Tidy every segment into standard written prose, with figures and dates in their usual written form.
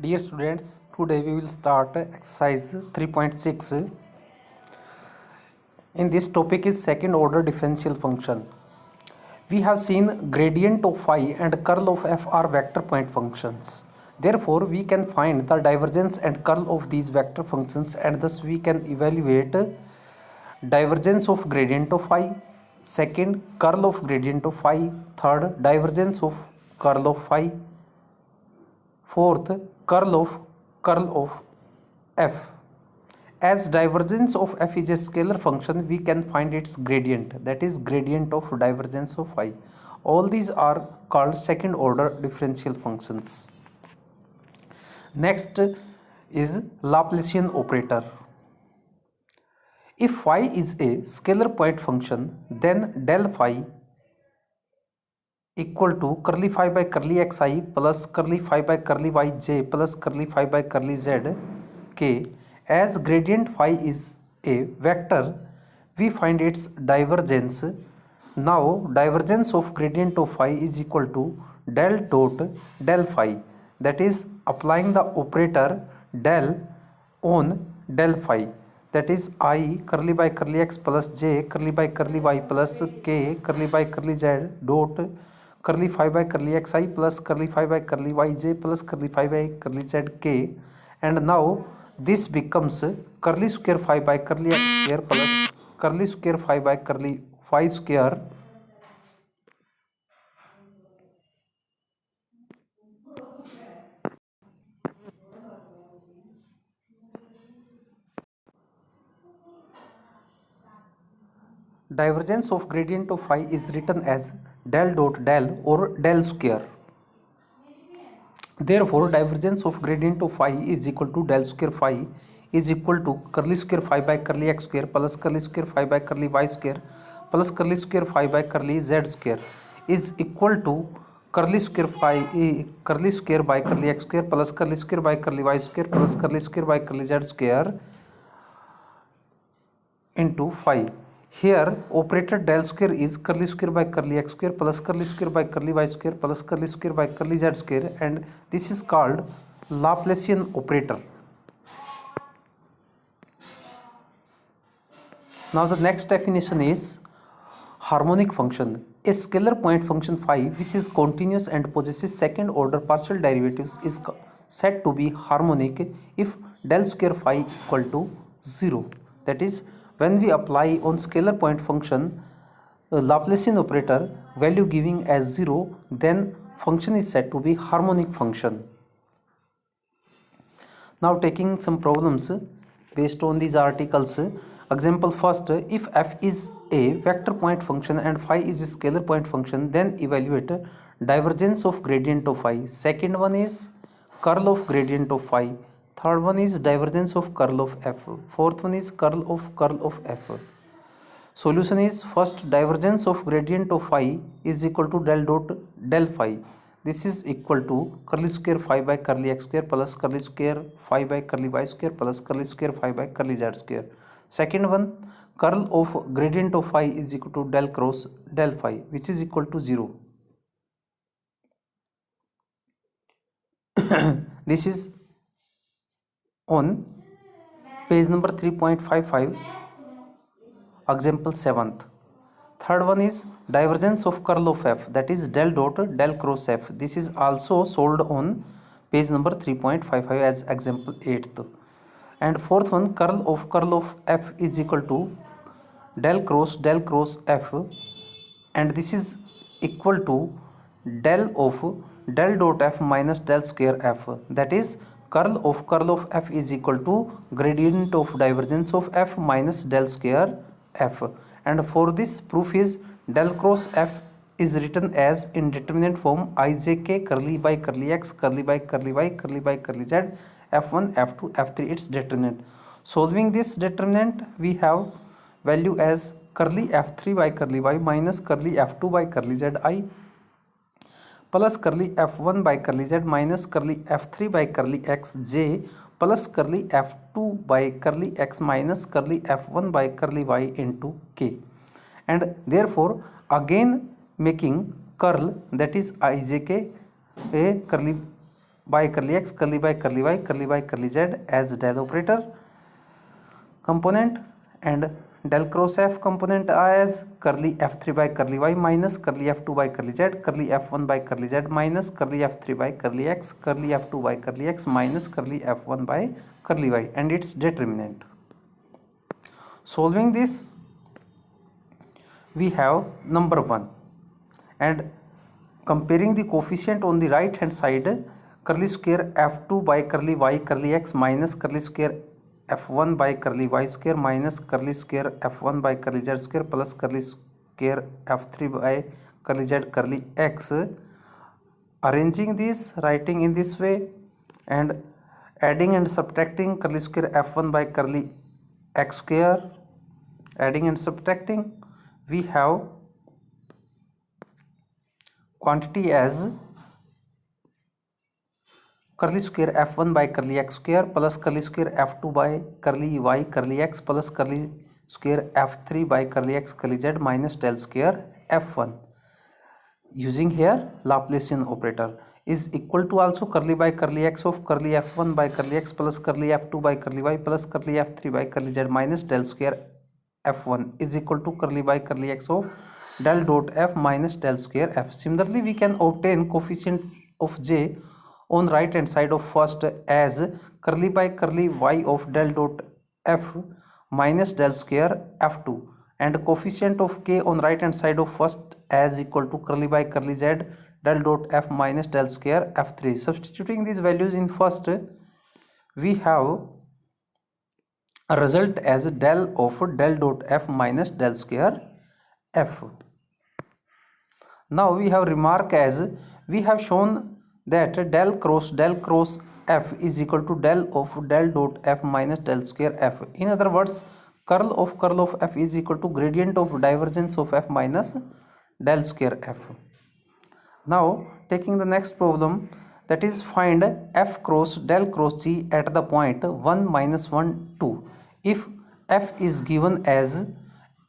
Dear students, today we will start exercise 3.6. In this topic is second order differential function. We have seen gradient of phi and curl of f are vector point functions. Therefore, we can find the divergence and curl of these vector functions, and thus we can evaluate divergence of gradient of phi, second curl of gradient of phi, third divergence of curl of phi, fourth curl of f. As divergence of f is a scalar function, we can find its gradient, that is gradient of divergence of phi. All these are called second order differential functions. Next is Laplacian operator. If phi is a scalar point function, then del phi equal to curly phi by curly xi plus curly phi by curly yj plus curly phi by curly zk. As gradient phi is a vector, we find its divergence. Now divergence of gradient of phi is equal to del dot del phi, that is applying the operator del on del phi, that is I curly by curly x plus j curly by curly y plus k curly by curly z dot curly phi by curly xi plus curly phi by curly yj plus curly phi by curly zk. And now this becomes curly square phi by curly x square plus curly square phi by curly phi square divergence of gradient of phi is written as del dot del or del square. Therefore, divergence of gradient of phi is equal to del square phi is equal to curly square phi by curly x square plus curly square phi by curly y square plus curly square phi by curly z square is equal to curly square by curly x square plus curly square by curly y square plus curly square by curly z square into phi. Here operator del square is curly square by curly x square plus curly square by curly y square plus curly square by curly z square, and this is called Laplacian operator. Now the next definition is harmonic function. A scalar point function phi which is continuous and possesses second order partial derivatives is said to be harmonic if del square phi equal to 0. That is, when we apply on scalar point function Laplacian operator value giving as 0, then function is said to be harmonic function. Now taking some problems based on these articles. Example first, if f is a vector point function and phi is a scalar point function, then evaluate divergence of gradient of phi. Second one is curl of gradient of phi. Third one is divergence of curl of f. Fourth one is curl of f. Solution is first, divergence of gradient of phi is equal to del dot del phi. This is equal to curly square phi by curly x square plus curly square phi by curly y square plus curly square phi by curly z square. Second one, curl of gradient of phi is equal to del cross del phi, which is equal to 0. This is on page number 3.55, example 7th. Third one is divergence of curl of f, that is del dot del cross f. This is also solved on page number 3.55 as example 8th. And fourth one, curl of f is equal to del cross f, and this is equal to del dot f minus del square f. That is, curl of f is equal to gradient of divergence of f minus del square f. And for this proof is del cross f is written as indeterminate form ijk curly by curly x curly by curly y curly by curly z f1 f2 f3 its determinant. Solving this determinant, we have value as curly f3 by curly y minus curly f2 by curly zi plus curly f1 by curly z minus curly f3 by curly xj plus curly f2 by curly x minus curly f1 by curly y into k. And therefore again making curl, that is ijk a curly by curly x, curly by curly y, curly by curly z as del operator component, and del cross f component as curly f3 by curly y minus curly f2 by curly z, curly f1 by curly z minus curly f3 by curly x, curly f2 by curly x minus curly f1 by curly y, and its determinant. Solving this, we have number 1, and comparing the coefficient on the right hand side, curly square f2 by curly y curly x minus curly square f1 by curly y square minus curly square f1 by curly z square plus curly square f3 by curly z curly x. Arranging this, writing in this way, and adding and subtracting curly square f1 by curly x square, adding and subtracting, we have quantity as curly square f1 by curly x square plus curly square f2 by curly y curly x plus curly square f3 by curly x curly z minus del square f1. Using here Laplacian operator is equal to also curly by curly x of curly f1 by curly x plus curly f2 by curly y plus curly f3 by curly z minus del square f1 is equal to curly by curly x of del dot f minus del square f. Similarly, we can obtain coefficient of j on right hand side of first as curly by curly y of del dot f minus del square f2, and coefficient of k on right hand side of first as equal to curly by curly z del dot f minus del square f3. Substituting these values in first, we have a result as del of del dot f minus del square f. Now we have remark as we have shown that del cross f is equal to del of del dot f minus del square f. In other words, curl of f is equal to gradient of divergence of f minus del square f. Now taking the next problem, that is find f cross del cross g at the point 1 minus 1 2. If f is given as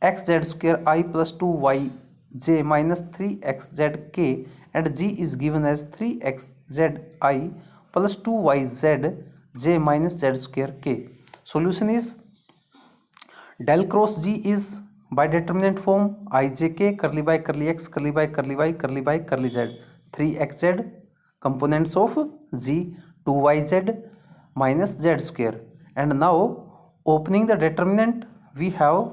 xz square I plus 2yj minus 3xzk and g is given as 3xzi plus 2yzj minus z square k. Solution is del cross g is by determinant form ijk curly by curly x curly by curly y curly by curly z, 3xz components of g 2yz minus z square, and now opening the determinant, we have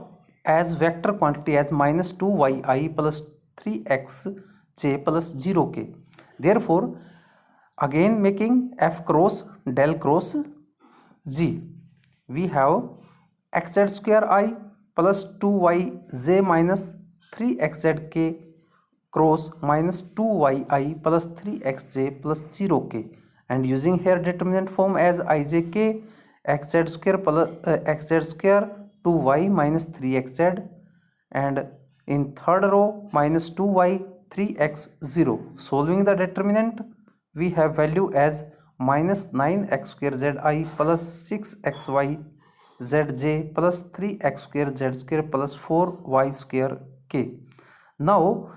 as vector quantity as minus 2yi plus 3xj plus 0k. Therefore, again making f cross del cross g, we have xz square I plus 2yj minus 3xzk cross minus 2yi plus 3xj plus 0k, and using here determinant form as ijk xz square plus xz square 2y minus 3xz, and in third row minus 2y 3x0. Solving the determinant, we have value as minus 9x square zi plus 6xy zj plus 3x square z square plus 4y square k. Now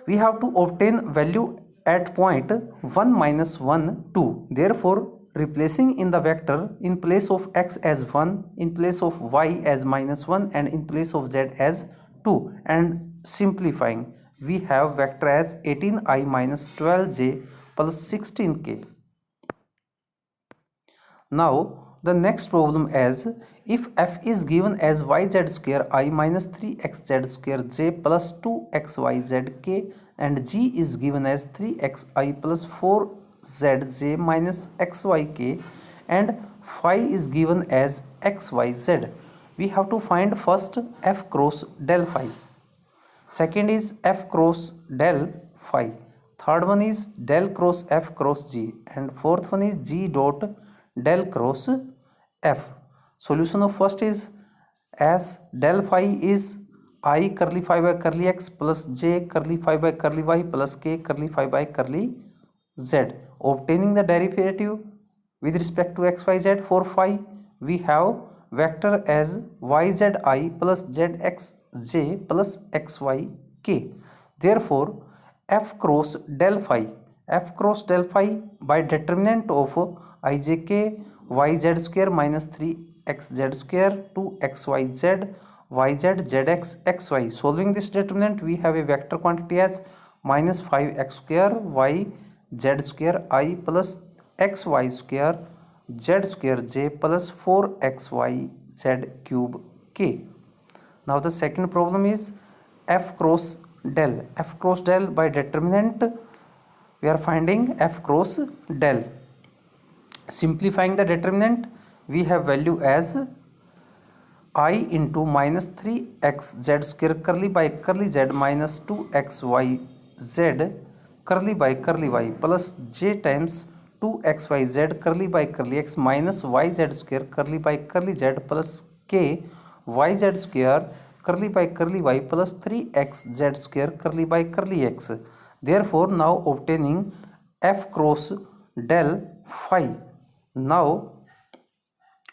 we have to obtain value at point 1 minus 1 2. Therefore, replacing in the vector in place of x as 1, in place of y as minus 1, and in place of z as 2, and simplifying, we have vector as 18i minus 12j plus 16k. Now the next problem is, if f is given as yz square I minus 3xz square j plus 2xyzk and g is given as 3xi plus 4zj minus xyk and phi is given as xyz, we have to find first f cross del phi, second is f cross del phi, third one is del cross f cross g, and fourth one is g dot del cross f. Solution of first is as del phi is I curly phi by curly x plus j curly phi by curly y plus k curly phi by curly z. Obtaining the derivative with respect to xyz for phi, we have vector as yzi plus zxj plus xyk. Therefore, f cross del phi f cross del phi by determinant of ijk yz square minus 3xz square 2xyz yz zx xy. Solving this determinant, we have a vector quantity as minus 5x square y z square I plus xy square z square j plus 4xy z cube k. Now the second problem is f cross del. F cross del by determinant, we are finding f cross del. Simplifying the determinant, we have value as I into minus 3xz square curly by curly z minus 2xyz curly by curly y plus j times 2xyz curly by curly x minus yz square curly by curly z plus k yz square curly by curly y plus 3xz square curly by curly x. Therefore, now obtaining f cross del phi. Now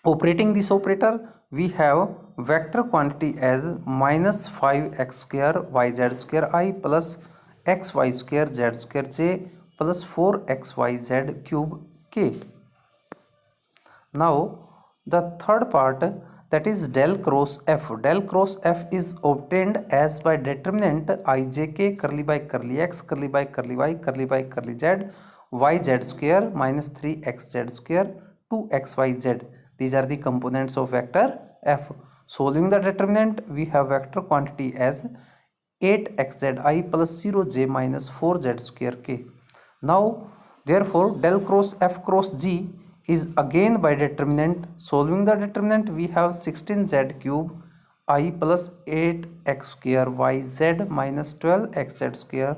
operating this operator, we have vector quantity as minus 5x square yz square I plus xy square z square j plus 4xyz cube k. Now the third part, that is del cross f. Del cross f is obtained as by determinant ijk curly by curly x curly by curly y curly by curly z yz square minus 3xz square 2xyz. These are the components of vector f. Solving the determinant, we have vector quantity as 8xzi plus 0j minus 4z square k. Now therefore del cross f cross g is again by determinant. Solving the determinant, we have 16z cube I plus 8x square yz minus 12xz square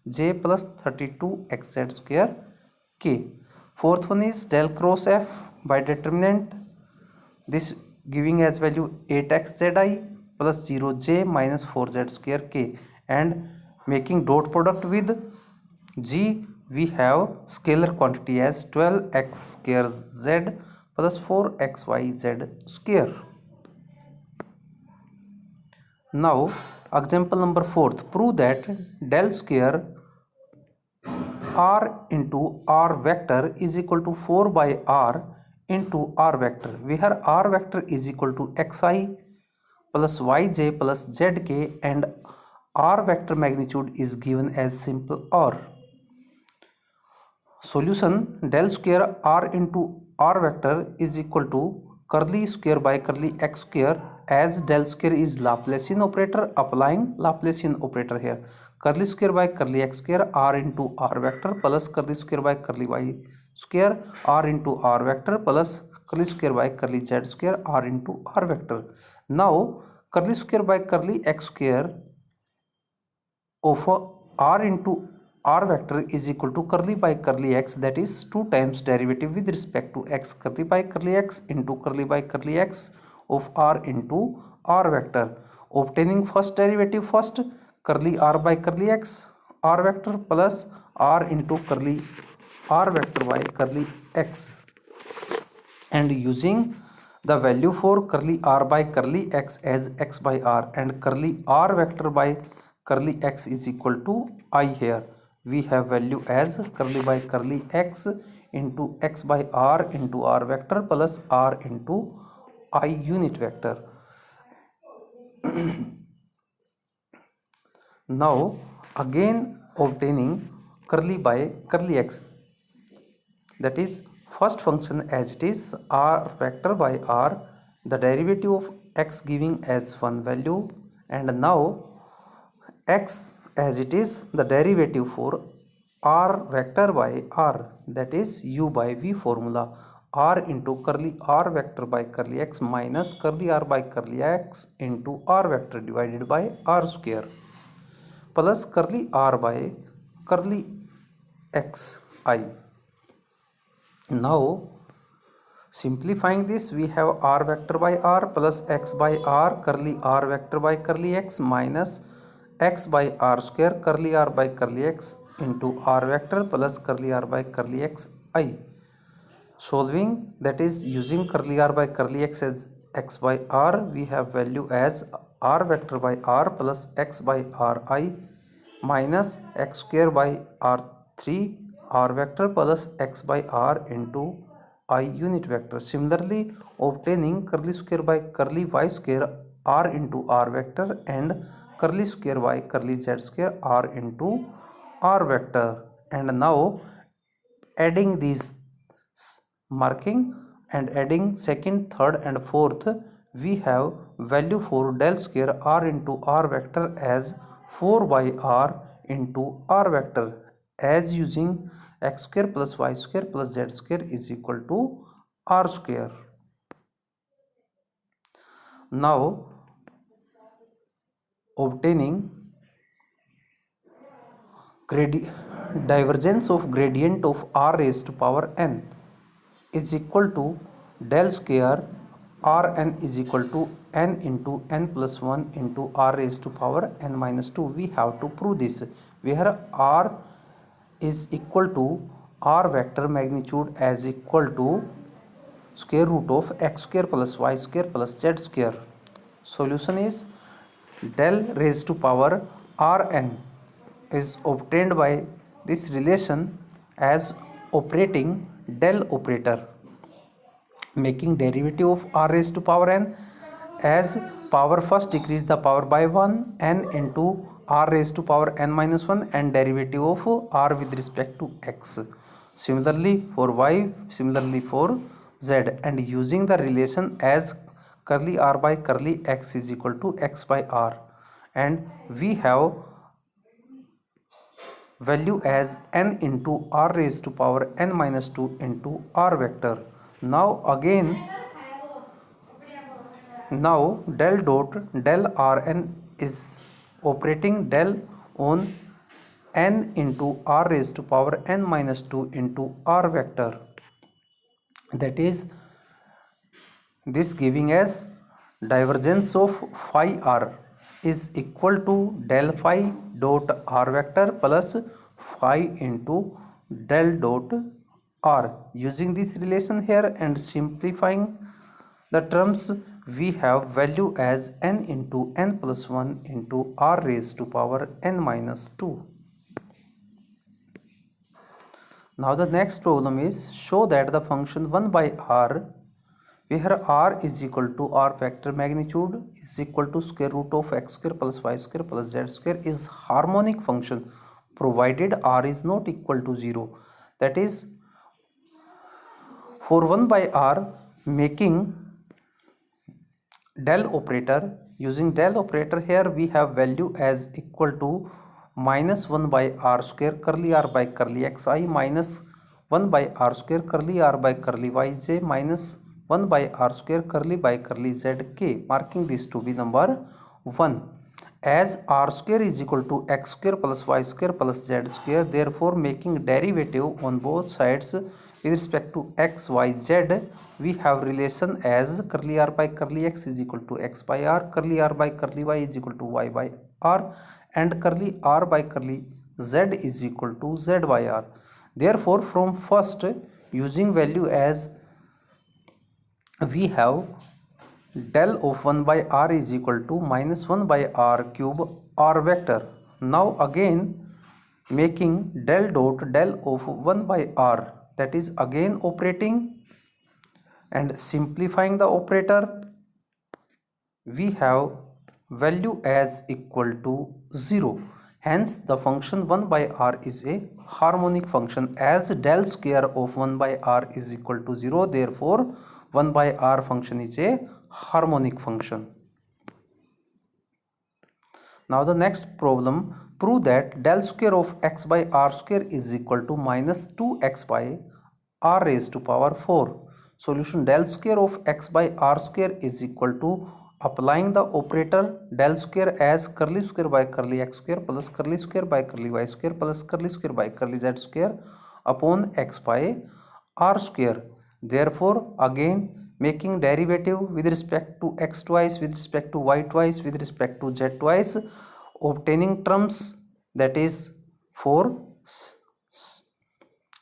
j plus 32xz square k. Fourth one is del cross f by determinant, this giving as value 8xzi plus 0j minus 4z square k, and making dot product with g, we have scalar quantity as 12x square z plus 4xyz square. Now example number 4th, prove that del square r into r vector is equal to 4 by r into r vector, where r vector is equal to xi plus yj plus zk and r vector magnitude is given as simple r. Solution, del square r into r vector is equal to curly square by curly x square, as del square is Laplacian operator, applying Laplacian operator here. Curly square by curly x square r into r vector plus curly square by curly y square r into r vector plus curly square by curly z square r into r vector. Now curly square by curly x square of r into r vector is equal to curly by curly x, that is 2 times derivative with respect to x, curly by curly x into curly by curly x of r into r vector. Obtaining first derivative first, curly r by curly x r vector plus r into curly r vector by curly x, and using the value for curly r by curly x as x by r and curly r vector by curly x is equal to I, here we have value as curly by curly x into x by r into r vector plus r into I unit vector. Now again obtaining curly by curly x, that is first function as it is r vector by r, the derivative of x giving as one value, and now x as it is the derivative for r vector by r, that is u by v formula, r into curly r vector by curly x minus curly r by curly x into r vector divided by r square plus curly r by curly x I. Now simplifying this, we have r vector by r plus x by r curly r vector by curly x minus x by r square curly r by curly x into r vector plus curly r by curly x I. Solving, that is using curly r by curly x as x by r, we have value as r vector by r plus x by r I minus x square by r3 r vector plus x by r into I unit vector. Similarly, obtaining curly square by curly y square r into r vector and curly square by curly z square r into r vector. And now adding these marking and adding second, third and fourth, we have value for del square r into r vector as 4 by r into r vector, as using x square plus y square plus z square is equal to r square. Now obtaining divergence of gradient of r raised to power n is equal to del square Rn is equal to n into n plus 1 into r raised to power n minus 2. We have to prove this, where r is equal to r vector magnitude as equal to square root of x square plus y square plus z square. Solution is del raised to power Rn is obtained by this relation as operating del operator, making derivative of r raised to power n as power first decrease the power by 1 n into r raised to power n minus 1 and derivative of r with respect to x. Similarly for y, similarly for z, and using the relation as curly r by curly x is equal to x by r, and we have value as n into r raised to power n minus 2 into r vector. Now again, now del dot del Rn is operating del on n into r raised to power n minus 2 into r vector, that is this giving as divergence of phi r is equal to del phi dot r vector plus phi into del dot r. Using this relation here and simplifying the terms, we have value as n into n plus 1 into r raised to power n minus 2. Now the next problem is, show that the function 1 by r, where r is equal to r vector magnitude is equal to square root of x square plus y square plus z square, is harmonic function provided r is not equal to 0. That is, for 1 by r, making del operator, using del operator here we have value as equal to minus 1 by r square curly r by curly xi minus 1 by r square curly r by curly yj minus 1 by r square curly by curly zk, marking this to be number 1. As r square is equal to x square plus y square plus z square, therefore making derivative on both sides with respect to x, y, z, we have relation as curly r by curly x is equal to x by r, curly r by curly y is equal to y by r, and curly r by curly z is equal to z by r. Therefore from first, using value as we have del of 1 by r is equal to minus 1 by r cube r vector. Now again making del dot del of 1 by r, that is again operating and simplifying the operator, we have value as equal to 0. Hence the function 1 by r is a harmonic function, as del square of 1 by r is equal to 0. Therefore 1 by r function is a harmonic function. Now the next problem, prove that del square of x by r square is equal to minus 2x by r raised to power 4. Solution, del square of x by r square is equal to applying the operator del square as curly square by curly x square plus curly square by curly y square plus curly square by curly z square upon x by r square. Therefore again making derivative with respect to x twice, with respect to y twice, with respect to z twice, obtaining terms, that is for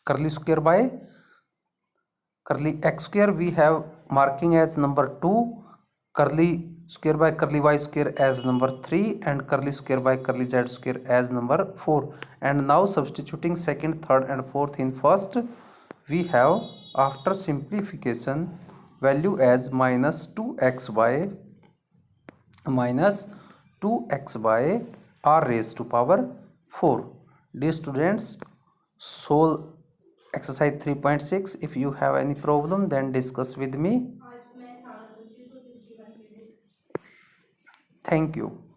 curly square by curly x square we have marking as number 2, curly square by curly y square as number 3 and curly square by curly z square as number 4. And now substituting second, third and fourth in first, we have after simplification value as minus 2x by r raised to power 4. Dear students, solve exercise 3.6. if you have any problem then discuss with me. Thank you.